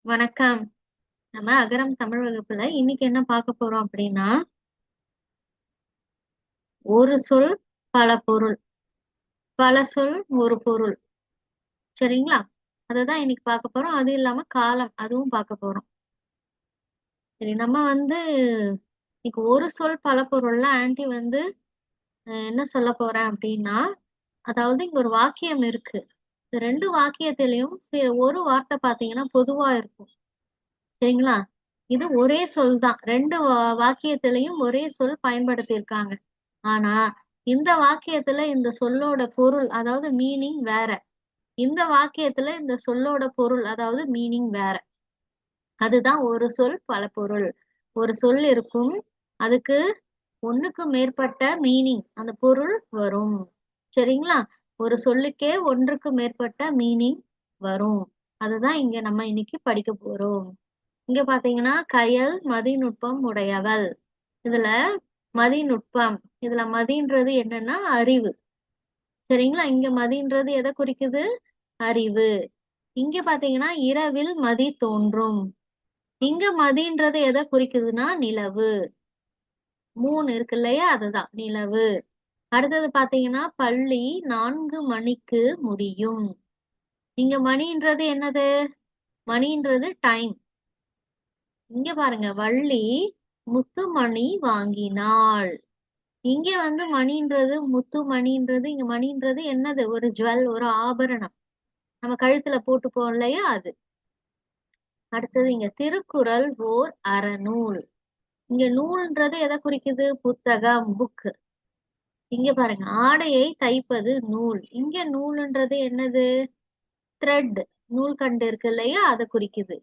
வணக்கம். நம்ம அகரம் தமிழ் வகுப்புல இன்னைக்கு என்ன பார்க்க போறோம் அப்படின்னா, ஒரு சொல் பல பொருள், பல சொல் ஒரு பொருள். சரிங்களா? அததான் இன்னைக்கு பார்க்க போறோம். அது இல்லாம காலம் அதுவும் பார்க்க போறோம். சரி, நம்ம இன்னைக்கு ஒரு சொல் பல பொருள்ல ஆன்ட்டி என்ன சொல்ல போறேன் அப்படின்னா, அதாவது இங்க ஒரு வாக்கியம் இருக்கு. இந்த ரெண்டு வாக்கியத்திலையும் ஒரு வார்த்தை பாத்தீங்கன்னா பொதுவா இருக்கும். சரிங்களா? இது ஒரே சொல் தான். ரெண்டு வாக்கியத்திலையும் ஒரே சொல் பயன்படுத்தி இருக்காங்க. ஆனா இந்த வாக்கியத்துல இந்த சொல்லோட பொருள் அதாவது மீனிங் வேற. இந்த வாக்கியத்துல இந்த சொல்லோட பொருள் அதாவது மீனிங் வேற. அதுதான் ஒரு சொல் பல பொருள். ஒரு சொல் இருக்கும், அதுக்கு ஒண்ணுக்கு மேற்பட்ட மீனிங் அந்த பொருள் வரும். சரிங்களா? ஒரு சொல்லுக்கே ஒன்றுக்கு மேற்பட்ட மீனிங் வரும். அதுதான் இங்க நம்ம இன்னைக்கு படிக்க போறோம். இங்க பாத்தீங்கன்னா கயல் மதிநுட்பம் உடையவள். இதுல மதிநுட்பம், இதுல மதின்றது என்னன்னா அறிவு. சரிங்களா? இங்க மதின்றது எதை குறிக்குது? அறிவு. இங்க பாத்தீங்கன்னா இரவில் மதி தோன்றும். இங்க மதின்றது எதை குறிக்குதுன்னா நிலவு. மூணு இருக்கு இல்லையா, அதுதான் நிலவு. அடுத்தது பாத்தீங்கன்னா பள்ளி 4 மணிக்கு முடியும். இங்க மணின்றது என்னது? மணின்றது டைம். இங்க பாருங்க, வள்ளி முத்துமணி வாங்கினாள். இங்க மணின்றது முத்து மணின்றது, இங்க மணின்றது என்னது? ஒரு ஜுவல், ஒரு ஆபரணம். நம்ம கழுத்துல போட்டுப்போம் இல்லையா, அது. அடுத்தது இங்க திருக்குறள் ஓர் அறநூல். இங்க நூல்ன்றது எதை குறிக்குது? புத்தகம், புக். இங்க பாருங்க, ஆடையை தைப்பது நூல். இங்க நூல்ன்றது என்னது? த்ரெட், நூல் கண்டு இருக்கு இல்லையா, அதை குறிக்குது.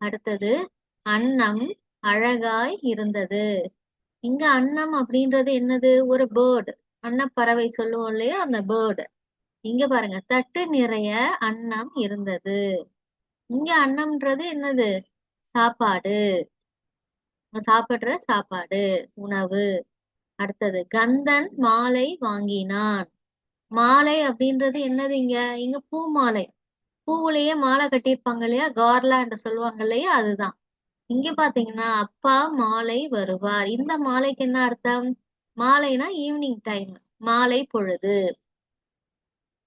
அடுத்தது அன்னம் அழகாய் இருந்தது. இங்க அன்னம் அப்படின்றது என்னது? ஒரு பேர்டு. அன்னப்பறவை சொல்லுவோம் இல்லையா, அந்த பேர்டு. இங்க பாருங்க, தட்டு நிறைய அன்னம் இருந்தது. இங்க அன்னம்ன்றது என்னது? சாப்பாடு. நம்ம சாப்பிடுற சாப்பாடு, உணவு. அடுத்தது கந்தன் மாலை வாங்கினான். மாலை அப்படின்றது என்னது? இங்க இங்க பூ மாலை. பூவுலயே மாலை கட்டியிருப்பாங்க இல்லையா, கார்லாண்ட் சொல்லுவாங்க இல்லையா, அதுதான். இங்க பாத்தீங்கன்னா அப்பா மாலை வருவார். இந்த மாலைக்கு என்ன அர்த்தம்? மாலைனா ஈவினிங் டைம், மாலை பொழுது.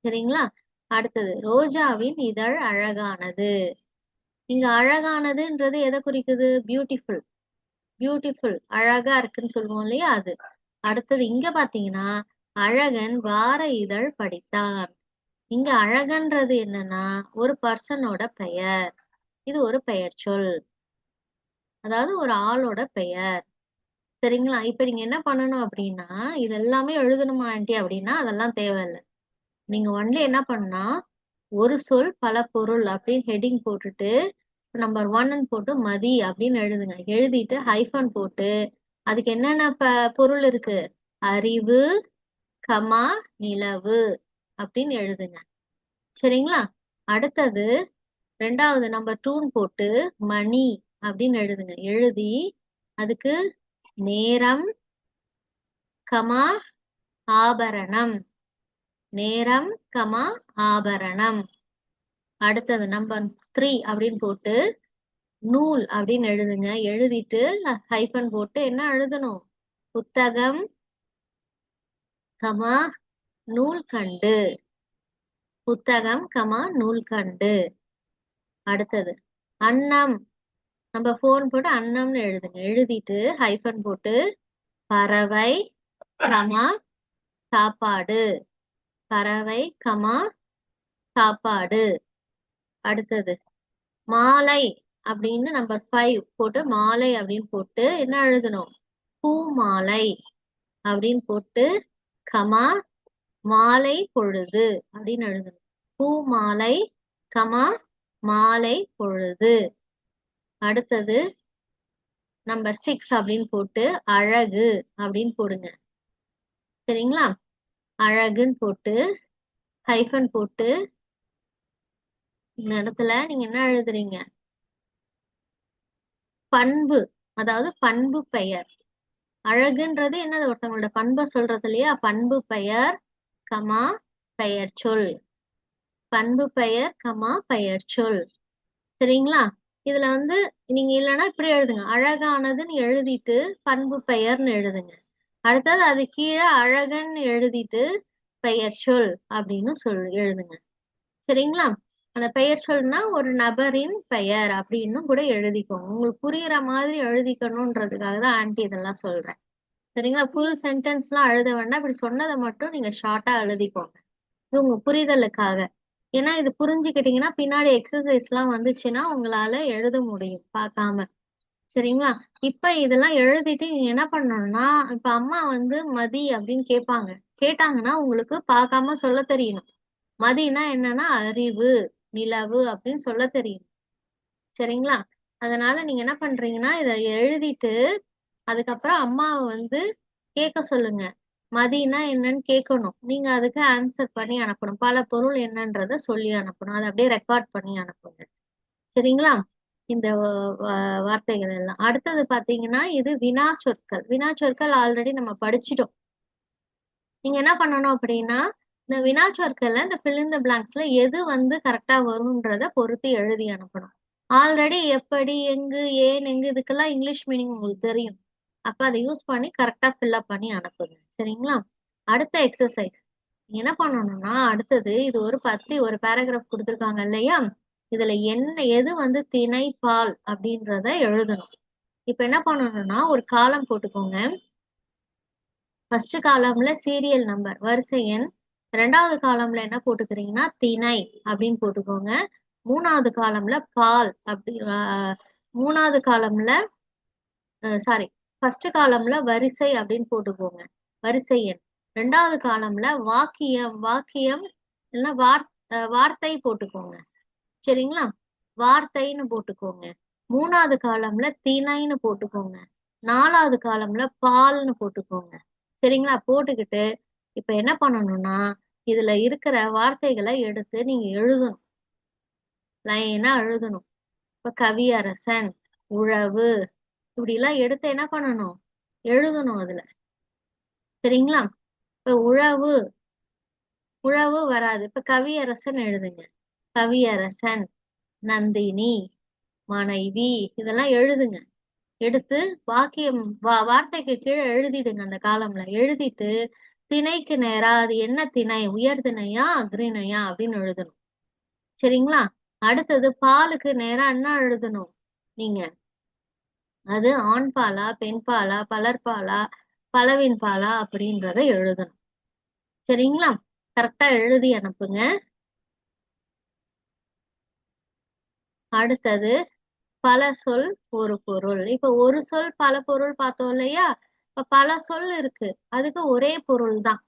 சரிங்களா? அடுத்தது ரோஜாவின் இதழ் அழகானது. இங்க அழகானதுன்றது எதை குறிக்குது? பியூட்டிஃபுல். பியூட்டிஃபுல், அழகா இருக்குன்னு சொல்லுவோம் இல்லையா, அது. அடுத்தது இங்க பாத்தீங்கன்னா அழகன் வார இதழ் படித்தான். இங்க அழகன்றது என்னன்னா ஒரு பர்சனோட பெயர். இது ஒரு பெயர் சொல், அதாவது ஒரு ஆளோட பெயர். சரிங்களா? இப்ப நீங்க என்ன பண்ணணும் அப்படின்னா, இது எல்லாமே எழுதணுமா ஆண்டி அப்படின்னா அதெல்லாம் தேவையில்லை. நீங்க ஒன்லி என்ன பண்ணா, ஒரு சொல் பல பொருள் அப்படின்னு ஹெட்டிங் போட்டுட்டு நம்பர் 1 போட்டு மதி அப்படின்னு எழுதுங்க. எழுதிட்டு ஹைஃபன் போட்டு அதுக்கு என்னென்ன பொருள் இருக்கு? அறிவு, கமா, நிலவு அப்படின்னு எழுதுங்க. சரிங்களா? அடுத்தது ரெண்டாவது நம்பர் 2 போட்டு மணி அப்படின்னு எழுதுங்க. எழுதி அதுக்கு நேரம், கமா, ஆபரணம். நேரம், கமா, ஆபரணம். அடுத்தது நம்பர் 3 அப்படின்னு போட்டு நூல் அப்படின்னு எழுதுங்க. எழுதிட்டு ஹைஃபன் போட்டு என்ன எழுதணும்? புத்தகம், கமா, நூல்கண்டு. புத்தகம், கமா, நூல்கண்டு. அடுத்தது அன்னம், நம்ம போன் போட்டு அன்னம்னு எழுதுங்க. எழுதிட்டு ஹைஃபன் போட்டு பறவை, கமா, சாப்பாடு. பறவை, கமா, சாப்பாடு. அடுத்தது மாலை அப்படின்னு நம்பர் 5 போட்டு மாலை அப்படின்னு போட்டு என்ன எழுதணும்? பூ மாலை அப்படின்னு போட்டு கமா, மாலை பொழுது அப்படின்னு எழுதணும். பூ மாலை, கமா, மாலை பொழுது. அடுத்தது நம்பர் 6 அப்படின்னு போட்டு அழகு அப்படின்னு போடுங்க. சரிங்களா? அழகுன்னு போட்டு ஹைஃபன் போட்டு இந்த இடத்துல நீங்க என்ன எழுதுறீங்க? பண்பு, அதாவது பண்பு பெயர். அழகுன்றது என்னது? ஒருத்தவங்களோட பண்பை சொல்றது இல்லையா, பண்பு பெயர், கமா, பெயர் சொல். பண்பு பெயர், கமா, பெயர் சொல். சரிங்களா? இதுல வந்து நீங்க இல்லைன்னா இப்படி எழுதுங்க, அழகானதுன்னு எழுதிட்டு பண்பு பெயர்னு எழுதுங்க. அடுத்தது அது கீழே அழகன் எழுதிட்டு பெயர் சொல் அப்படின்னு எழுதுங்க. சரிங்களா? அந்த பெயர் சொல்னா ஒரு நபரின் பெயர் அப்படின்னு கூட எழுதிக்கோங்க. உங்களுக்கு புரியுற மாதிரி எழுதிக்கணும்ன்றதுக்காக தான் ஆன்ட்டி இதெல்லாம் சொல்றேன். சரிங்களா? ஃபுல் சென்டென்ஸ்லாம் எழுத வேண்டாம். இப்படி சொன்னதை மட்டும் நீங்க ஷார்ட்டா எழுதிக்கோங்க. இது உங்க புரிதலுக்காக. ஏன்னா இது புரிஞ்சுக்கிட்டீங்கன்னா பின்னாடி எக்ஸசைஸ் எல்லாம் வந்துச்சுன்னா உங்களால எழுத முடியும் பார்க்காம. சரிங்களா? இப்ப இதெல்லாம் எழுதிட்டு நீங்க என்ன பண்ணணும்னா, இப்ப அம்மா வந்து மதி அப்படின்னு கேட்பாங்க. கேட்டாங்கன்னா உங்களுக்கு பார்க்காம சொல்ல தெரியணும். மதினா என்னன்னா அறிவு, நிலவு அப்படின்னு சொல்ல தெரியும். சரிங்களா? அதனால நீங்க என்ன பண்றீங்கன்னா இத எழுதிட்டு அதுக்கப்புறம் அம்மாவை வந்து கேட்க சொல்லுங்க. மதினா என்னன்னு கேட்கணும். நீங்க அதுக்கு ஆன்சர் பண்ணி அனுப்பணும். பல பொருள் என்னன்றத சொல்லி அனுப்பணும். அதை அப்படியே ரெக்கார்ட் பண்ணி அனுப்புங்க. சரிங்களா? இந்த வார்த்தைகள் எல்லாம் அடுத்தது பாத்தீங்கன்னா இது வினா சொற்கள். வினா சொற்கள் ஆல்ரெடி நம்ம படிச்சிட்டோம். நீங்க என்ன பண்ணணும் அப்படின்னா இந்த வினா சொற்கள்ல இந்த fill in the blanksல எது வந்து கரெக்டா வரும்ன்றத பொறுத்து எழுதி அனுப்பணும். ஆல்ரெடி எப்படி, எங்கு, ஏன், எங்கு இதுக்கெல்லாம் இங்கிலீஷ் மீனிங் உங்களுக்கு தெரியும். அப்ப அதை யூஸ் பண்ணி கரெக்டா ஃபில்அப் பண்ணி அனுப்புங்க. சரிங்களா? அடுத்த எக்ஸசைஸ் நீங்க என்ன பண்ணணும்னா அடுத்தது இது ஒரு பேராகிராஃப் கொடுத்துருக்காங்க இல்லையா? இதுல என்ன எது வந்து திணை பால் அப்படின்றத எழுதணும். இப்ப என்ன பண்ணணும்னா ஒரு காலம் போட்டுக்கோங்க. ஃபர்ஸ்ட் காலம்ல சீரியல் நம்பர் வரிசை எண். ரெண்டாவது காலம்ல என்ன போட்டுக்கிறீங்கன்னா திணை அப்படின்னு போட்டுக்கோங்க. மூணாவது காலம்ல பால் அப்படி மூணாவது காலம்ல சாரி ஃபர்ஸ்ட் காலம்ல வரிசை அப்படின்னு போட்டுக்கோங்க, வரிசை எண். ரெண்டாவது காலம்ல வாக்கியம் வாக்கியம் இல்லைன்னா வார்த்தை போட்டுக்கோங்க. சரிங்களா? வார்த்தைன்னு போட்டுக்கோங்க. மூணாவது காலம்ல திணைன்னு போட்டுக்கோங்க. நாலாவது காலம்ல பால்னு போட்டுக்கோங்க. சரிங்களா? போட்டுக்கிட்டு இப்ப என்ன பண்ணணும்னா இதுல இருக்கிற வார்த்தைகளை எடுத்து நீங்க எழுதணும். லைனா எழுதணும். இப்ப கவியரசன், உழவு இப்படி எல்லாம் எடுத்து என்ன பண்ணணும், எழுதணும் அதுல. சரிங்களா? இப்ப உழவு உழவு வராது. இப்ப கவியரசன் எழுதுங்க. கவியரசன், நந்தினி, மனைவி இதெல்லாம் எழுதுங்க. எடுத்து வாக்கியம் வார்த்தைக்கு கீழே எழுதிடுங்க. அந்த காலம்ல எழுதிட்டு திணைக்கு நேரா அது என்ன திணை, உயர் திணையா அக்ரிணையா அப்படின்னு எழுதணும். சரிங்களா? அடுத்தது பாலுக்கு நேரா என்ன எழுதணும் நீங்க, அது ஆண் பாலா, பெண் பாலா, பலர்பாலா, பலவின் பாலா அப்படின்றத எழுதணும். சரிங்களா? கரெக்டா எழுதி அனுப்புங்க. அடுத்தது பல சொல் ஒரு பொருள். இப்ப ஒரு சொல் பல பொருள் பார்த்தோம் இல்லையா? இப்ப பல சொல் இருக்கு, அதுக்கு ஒரே பொருள் தான்.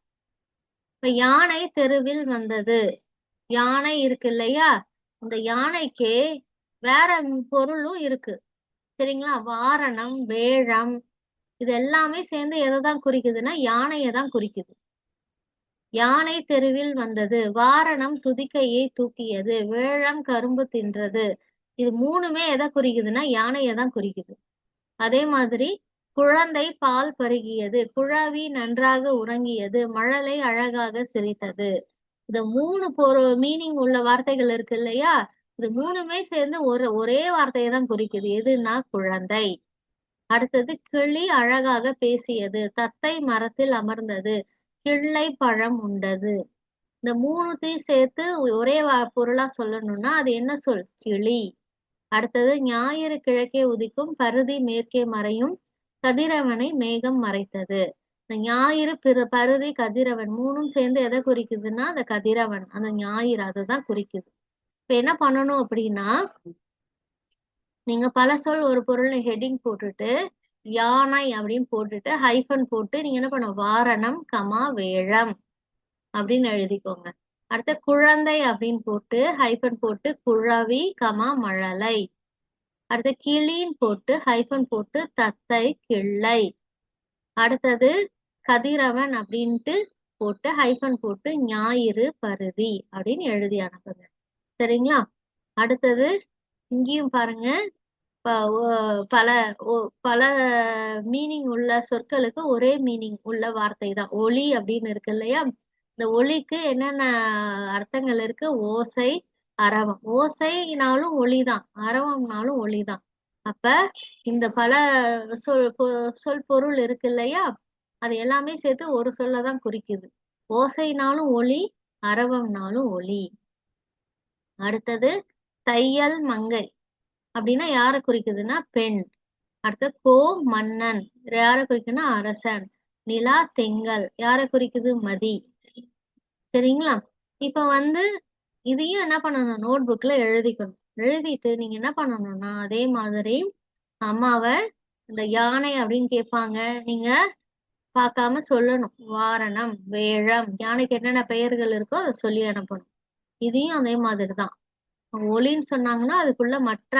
இப்ப யானை தெருவில் வந்தது. யானை இருக்கு இல்லையா? இந்த யானைக்கு வேற பொருளும் இருக்கு. சரிங்களா? வாரணம், வேழம் இது எல்லாமே சேர்ந்து எதை தான் குறிக்குதுன்னா யானையை தான் குறிக்குது. யானை தெருவில் வந்தது, வாரணம் துதிக்கையை தூக்கியது, வேழம் கரும்பு தின்றது. இது மூணுமே எதை குறிக்குதுன்னா யானையை தான் குறிக்குது. அதே மாதிரி குழந்தை பால் பருகியது, குழவி நன்றாக உறங்கியது, மழலை அழகாக சிரித்தது. இந்த மூணு மீனிங் உள்ள வார்த்தைகள் இருக்கு இல்லையா? இது மூணுமே சேர்ந்து ஒரே வார்த்தையை தான் குறிக்குது. எதுனா குழந்தை. அடுத்தது கிளி அழகாக பேசியது, தத்தை மரத்தில் அமர்ந்தது, கிள்ளை பழம் உண்டது. இந்த மூணுத்தையும் சேர்த்து ஒரே பொருளா சொல்லணும்னா அது என்ன சொல், கிளி. அடுத்தது ஞாயிறு கிழக்கே உதிக்கும், பருதி மேற்கே மறையும், கதிரவனை மேகம் மறைத்தது. இந்த ஞாயிறு பருதி கதிரவன் மூணும் சேர்ந்து எதை குறிக்குதுன்னா அந்த கதிரவன், அந்த ஞாயிறு அதுதான் குறிக்குது. இப்ப என்ன பண்ணணும் அப்படின்னா நீங்க பல சொல் ஒரு பொருள் ஹெட்டிங் போட்டுட்டு யானை அப்படின்னு போட்டுட்டு ஹைஃபன் போட்டு நீங்க என்ன பண்ணும் வாரணம் கமா வேழம் அப்படின்னு எழுதிக்கோங்க. அடுத்த குழந்தை அப்படின்னு போட்டு ஹைஃபன் போட்டு குழவி கமா மழலை. அடுத்த கிளின்னு போட்டு ஹைஃபன் போட்டு தத்தை கிள்ளை. அடுத்தது கதிரவன் அப்படின்ட்டு போட்டு ஹைஃபன் போட்டு ஞாயிறு பருதி அப்படின்னு எழுதி அனுப்புங்க. சரிங்களா? அடுத்தது இங்கேயும் பாருங்க. பல பல மீனிங் உள்ள சொற்களுக்கு ஒரே மீனிங் உள்ள வார்த்தை தான். ஒலி அப்படின்னு இருக்கு இல்லையா? இந்த ஒலிக்கு என்னென்ன அர்த்தங்கள் இருக்கு? ஓசை, அரவம். ஓசைனாலும் ஒளிதான், அரவம்னாலும் ஒளிதான். அப்ப இந்த பல சொல் பொருள் இருக்கு இல்லையா, அது எல்லாமே சேர்த்து ஒரு சொல்லதான் குறிக்குது. ஓசைனாலும் ஒளி, அரவம்னாலும் ஒளி. அடுத்தது தையல் மங்கை அப்படின்னா யாரை குறிக்குதுன்னா பெண். அடுத்து கோ மன்னன் யாரை குறிக்குதுன்னா அரசன். நிலா தெங்கல் யாரை குறிக்குது மதி. சரிங்களா? இப்ப வந்து இதையும் என்ன பண்ணணும், நோட் புக்ல எழுதிக்கணும். எழுதிட்டு நீங்க என்ன பண்ணணும்னா அதே மாதிரி அம்மாவை இந்த யானை அப்படின்னு கேட்பாங்க, நீங்க பார்க்காம சொல்லணும். வாரணம், வேழம், யானைக்கு என்னென்ன பெயர்கள் இருக்கோ அதை சொல்லி அனுப்பணும். இதையும் அதே மாதிரிதான். ஒலின்னு சொன்னாங்கன்னா அதுக்குள்ள மற்ற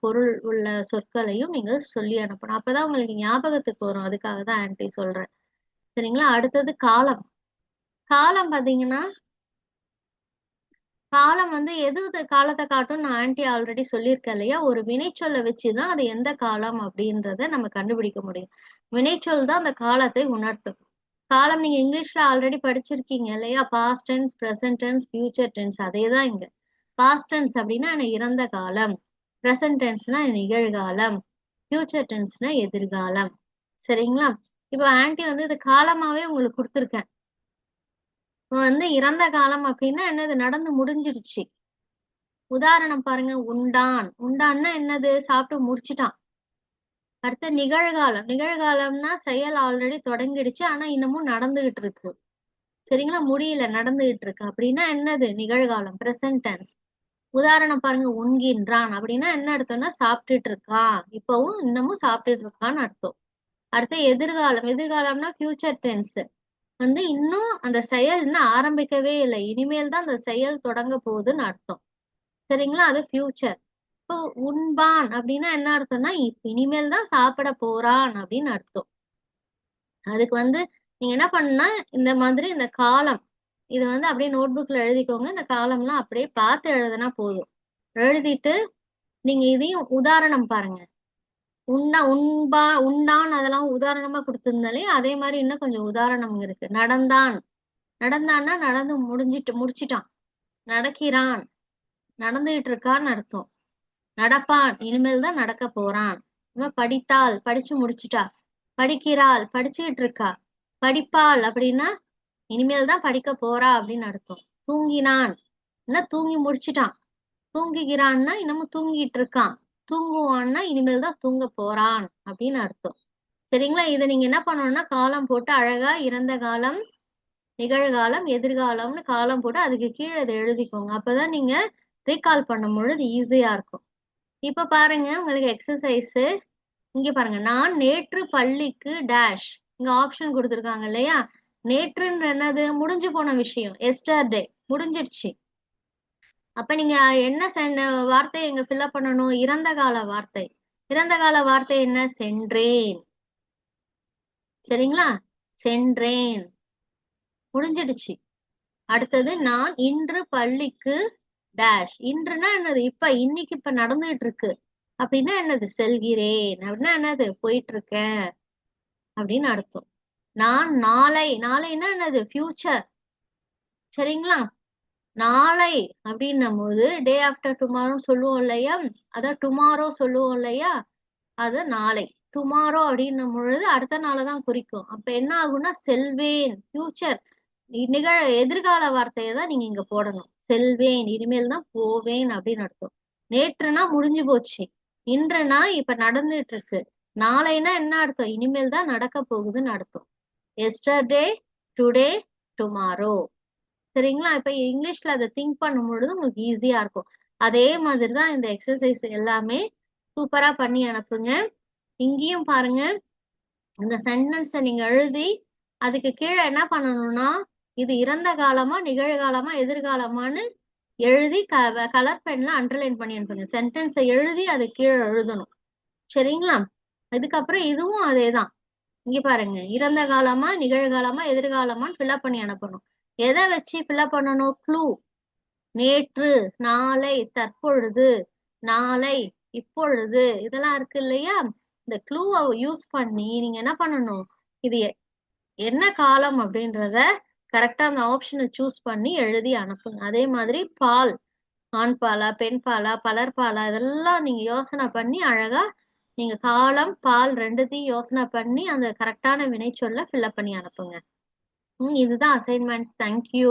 பொருள் உள்ள சொற்களையும் நீங்க சொல்லி அனுப்பணும். அப்பதான் உங்களுக்கு ஞாபகத்துக்கு வரும். அதுக்காக தான் ஆன்ட்டி சொல்றேன். சரிங்களா? அடுத்தது காலம். காலம் பாத்தீங்கன்னா காலம் வந்து எது காலத்தை காட்டும் நான் ஆன்ட்டி ஆல்ரெடி சொல்லியிருக்கேன் இல்லையா, ஒரு வினைச்சொல்லை வச்சுதான் அது எந்த காலம் அப்படின்றத நம்ம கண்டுபிடிக்க முடியும். வினைச்சொல் தான் அந்த காலத்தை உணர்த்தும். காலம் நீங்க இங்கிலீஷ்ல ஆல்ரெடி படிச்சிருக்கீங்க இல்லையா, past tense, present tense, future tense. அதே தான் இங்க. பாஸ்ட் டென்ஸ் அப்படின்னா என்ன, இறந்த காலம். பிரசன்ட் டென்ஸ்னா நிகழ்காலம். ஃபியூச்சர் டென்ஸ்னா எதிர்காலம். சரிங்களா? இப்போ ஆன்ட்டி வந்து இது காலமாவே உங்களுக்கு கொடுத்துருக்கேன். வந்து இறந்த காலம் அப்படின்னா என்னது, நடந்து முடிஞ்சிடுச்சு. உதாரணம் பாருங்க, உண்டான். உண்டான்னா என்னது, சாப்பிட்டு முடிச்சிட்டான். அடுத்து நிகழ்காலம். நிகழ்காலம்னா செயல் ஆல்ரெடி தொடங்கிடுச்சு, ஆனா இன்னமும் நடந்துகிட்டு இருக்கு. சரிங்களா? முடியல, நடந்துகிட்டு இருக்கு. அப்படின்னா என்னது, நிகழ்காலம், பிரசன்ட் டென்ஸ். உதாரணம் பாருங்க, உண்கின்றான் அப்படின்னா என்ன அர்த்தம்னா சாப்பிட்டுட்டு இருக்கான், இப்பவும் இன்னமும் சாப்பிட்டுட்டு இருக்கான்னு அர்த்தம். அடுத்து எதிர்காலம். எதிர்காலம்னா ஃபியூச்சர் டென்ஸ். வந்து இன்னும் அந்த செயல் இன்னும் ஆரம்பிக்கவே இல்லை, இனிமேல் தான் அந்த செயல் தொடங்க போகுதுன்னு அர்த்தம். சரிங்களா? அது ஃபியூச்சர். இப்போ உண்பான் அப்படின்னா என்ன அர்த்தம்னா இனிமேல் தான் சாப்பிட போறான் அப்படின்னு அர்த்தம். அதுக்கு வந்து நீங்க என்ன பண்ணா இந்த மாதிரி இந்த காலம் இது வந்து அப்படியே நோட் புக்ல எழுதிக்கோங்க. இந்த காலம்லாம் அப்படியே பார்த்து எழுதுனா போதும். எழுதிட்டு நீங்க இதையும் உதாரணம் பாருங்க. உண்டான் அதெல்லாம் உதாரணமா கொடுத்திருந்தாலே அதே மாதிரி இன்னும் கொஞ்சம் உதாரணம் இருக்கு. நடந்தான். நடந்தான்னா நடந்து முடிச்சிட்டான். நடக்கிறான், நடந்துகிட்டு இருக்கான்னு அர்த்தம். நடப்பான், இனிமேல் தான் நடக்க போறான். படித்தாள், படிச்சு முடிச்சுட்டா. படிக்கிறாள், படிச்சுக்கிட்டு இருக்கா. படிப்பாள் அப்படின்னா இனிமேல் தான் படிக்க போறா அப்படின்னு அர்த்தம். தூங்கினான், என்ன தூங்கி முடிச்சுட்டான். தூங்குகிறான்னா இன்னமும் தூங்கிட்டு இருக்கான். தூங்குவான்னா இனிமேல் தான் தூங்க போறான் அப்படின்னு அர்த்தம். சரிங்களா? இதை நீங்க என்ன பண்ணணும்னா காலம் போட்டு அழகா இறந்த காலம், நிகழ்காலம், எதிர்காலம்னு காலம் போட்டு அதுக்கு கீழே இதை எழுதிக்கோங்க. அப்பதான் நீங்க ரீகால் பண்ணும் பொழுது ஈஸியா இருக்கும். இப்ப பாருங்க உங்களுக்கு எக்ஸசைஸ். இங்க பாருங்க, நான் நேற்று பள்ளிக்கு டேஷ். இங்க ஆப்ஷன் கொடுத்துருக்காங்க இல்லையா. நேற்றுன்ற என்னது, முடிஞ்சு போன விஷயம். எஸ்டர்டே முடிஞ்சிடுச்சு. அப்ப நீங்க என்ன வார்த்தை இங்க ஃபில்அப் பண்ணணும், இறந்த கால வார்த்தை. இறந்த கால வார்த்தை என்ன, சென்றேன். சரிங்களா? சென்றேன் முடிஞ்சிடுச்சு. அடுத்தது நான் இன்று பள்ளிக்கு டேஷ். இன்றுனா என்னது, இன்னைக்கு நடந்துகிட்டு இருக்கு அப்படின்னா என்னது, செல்கிறேன் அப்படின்னா என்னது, போயிட்டு இருக்கேன் அப்படின்னு அர்த்தம். நான் நாளை. நாளைன்னா என்னது, ஃபியூச்சர். சரிங்களா? நாளை அப்படின்னும் போது டே ஆஃப்டர் டுமாரோ சொல்லுவோம் இல்லையா, அதான் டுமாரோ சொல்லுவோம் இல்லையா, அது நாளை. டுமாரோ அப்படின்னும் பொழுது அடுத்த நாளை தான் குறிக்கும். அப்ப என்ன ஆகும்னா செல்வேன், ஃபியூச்சர், எதிர்கால வார்த்தையை தான் நீங்க இங்க போடணும். செல்வேன், இனிமேல் தான் போவேன் அப்படின்னு அர்த்தம். நேற்றுனா முடிஞ்சு போச்சு. இன்றுனா இப்ப நடந்துட்டு இருக்கு. நாளைனா என்ன அர்த்தம், இனிமேல் தான் நடக்க போகுதுன்னு அர்த்தம். Yesterday, today, tomorrow. சரிங்களா? இப்ப இங்கிலீஷ்ல அதை திங்க் பண்ணும் பொழுது உங்களுக்கு ஈஸியா இருக்கும். அதே மாதிரிதான் இந்த எக்ஸசைஸ் எல்லாமே சூப்பரா பண்ணி அனுப்புங்க. இங்கேயும் பாருங்க, இந்த சென்டென்ஸை நீங்க எழுதி அதுக்கு கீழே என்ன பண்ணணும்னா இது இறந்த காலமா, நிகழ்காலமா, எதிர்காலமான்னு எழுதி கலர் பென்ல அண்டர்லைன் பண்ணி அனுப்புங்க. சென்டென்ஸை எழுதி அது கீழே எழுதணும். சரிங்களா? இதுக்கப்புறம் இதுவும் அதேதான். இங்க பாருங்க, இறந்த காலமா, நிகழ்காலமா, எதிர்காலமான்னு ஃபில்அப் பண்ணி அனுப்பணும். எதை வச்சு ஃபில்அப் பண்ணணும், க்ளூ. நேற்று, நாளை, தற்பொழுது, நாளை, இப்பொழுது, இதெல்லாம் இருக்கு இல்லையா. இந்த க்ளூவை யூஸ் பண்ணி நீங்க என்ன பண்ணணும், இது என்ன காலம் அப்படின்றத கரெக்டா அந்த ஆப்ஷனை சூஸ் பண்ணி எழுதி அனுப்புங்க. அதே மாதிரி பால். ஆண் பாலா, பெண் பாலா, பலர் பாலா இதெல்லாம் நீங்க யோசனை பண்ணி அழகா நீங்க காலம், பால் 2த்தையும் யோசனை பண்ணி அந்த கரெக்டான வினைச்சொல்ல ஃபில்அப் பண்ணி அனுப்புங்க. இதுதான் அசைன்மெண்ட். Thank you.